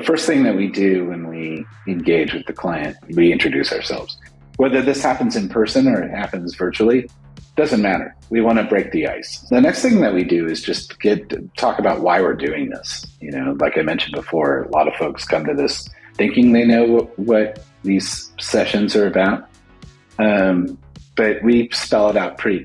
The first thing that we do when we engage with the client, we introduce ourselves. Whether this happens in person or it happens virtually, doesn't matter. We want to break the ice. The next thing that we do is just talk about why we're doing this. Like I mentioned before, a lot of folks come to this thinking they know what these sessions are about. But we spell it out pretty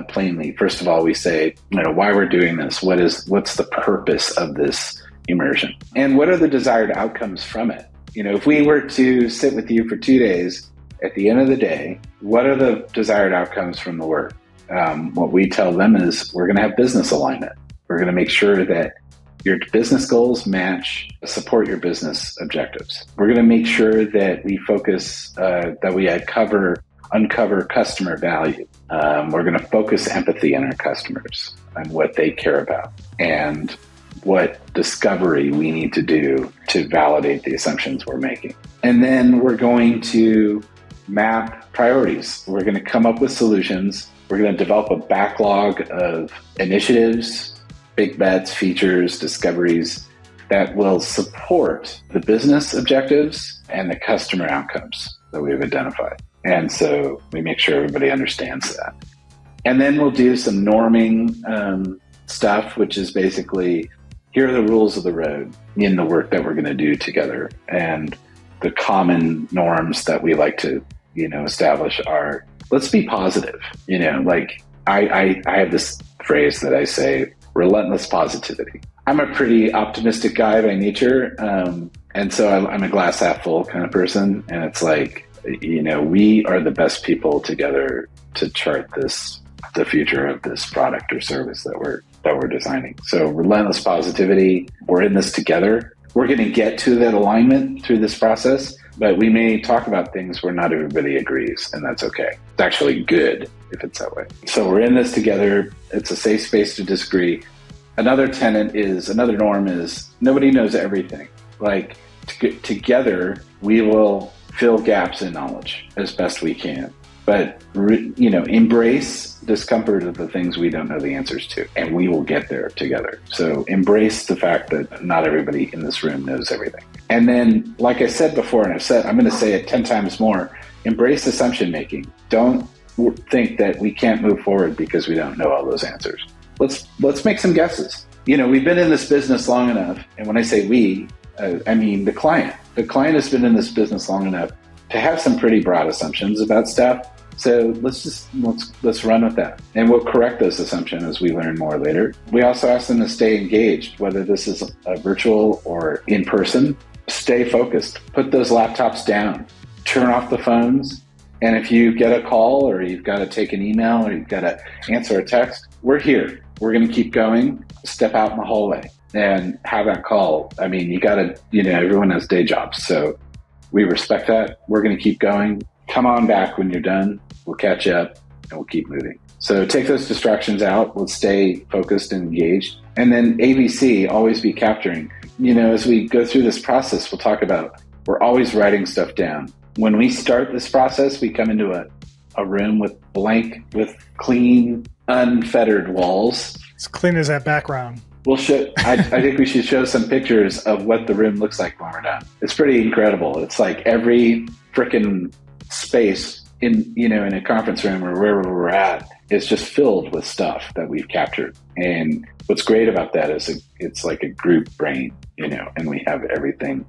plainly. First of all, we say, why we're doing this. What's the purpose of this immersion? And what are the desired outcomes from it? If we were to sit with you for 2 days, at the end of the day, what are the desired outcomes from the work? What we tell them is we're going to have business alignment. We're going to make sure that your business goals support your business objectives. We're going to make sure that we focus, that we uncover customer value. We're going to focus empathy on our customers and what they care about and what discovery we need to do to validate the assumptions we're making. And then we're going to map priorities. We're going to come up with solutions. We're going to develop a backlog of initiatives, big bets, features, discoveries that will support the business objectives and the customer outcomes that we've identified. And so we make sure everybody understands that. And then we'll do some norming stuff, which is basically, here are the rules of the road in the work that we're going to do together. And the common norms that we like to, establish are, let's be positive. Like I have this phrase that I say, relentless positivity. I'm a pretty optimistic guy by nature. And so I'm a glass half full kind of person. And it's like, we are the best people together to chart the future of this product or service that we're designing. So relentless positivity, we're in this together. We're going to get to that alignment through this process, but we may talk about things where not everybody agrees, and that's okay. It's actually good if it's that way. So we're in this together. It's a safe space to disagree. Another norm is nobody knows everything. Like together, we will fill gaps in knowledge as best we can. But, embrace discomfort of the things we don't know the answers to, and we will get there together. So embrace the fact that not everybody in this room knows everything. And then, like I said before, and I'm going to say it 10 times more, embrace assumption making. Don't think that we can't move forward because we don't know all those answers. Let's make some guesses. We've been in this business long enough, and when I say we, I mean the client. The client has been in this business long enough to have some pretty broad assumptions about stuff. So let's run with that. And we'll correct those assumptions as we learn more later. We also ask them to stay engaged, whether this is a virtual or in person. Stay focused. Put those laptops down. Turn off the phones. And if you get a call or you've got to take an email or you've got to answer a text, we're here. We're going to keep going. Step out in the hallway and have that call. I mean, you got to, everyone has day jobs. So we respect that. We're going to keep going. Come on back when you're done. We'll catch you up and we'll keep moving. So take those distractions out. Let's stay focused and engaged. And then ABC, always be capturing. As we go through this process, we'll talk about, we're always writing stuff down. When we start this process, we come into a room with clean, unfettered walls. As clean as that background. We'll show. I think we should show some pictures of what the room looks like when we're done. It's pretty incredible. It's like every freaking space in a conference room or wherever we're at is just filled with stuff that we've captured. And what's great about that is it's like a group brain, and we have everything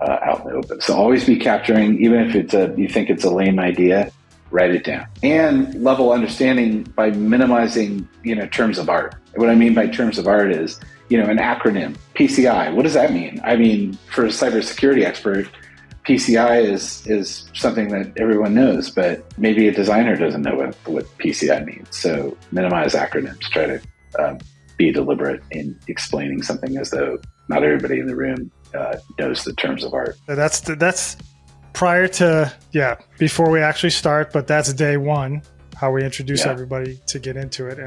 out in the open. So always be capturing, even if you think it's a lame idea, write it down. And level understanding by minimizing, terms of art. What I mean by terms of art is, an acronym, PCI. What does that mean? I mean, for a cybersecurity expert, PCI is something that everyone knows, but maybe a designer doesn't know what PCI means. So minimize acronyms. Try to be deliberate in explaining something as though not everybody in the room knows the terms of art. That's prior to, before we actually start, but that's day one, how we introduce everybody to get into it.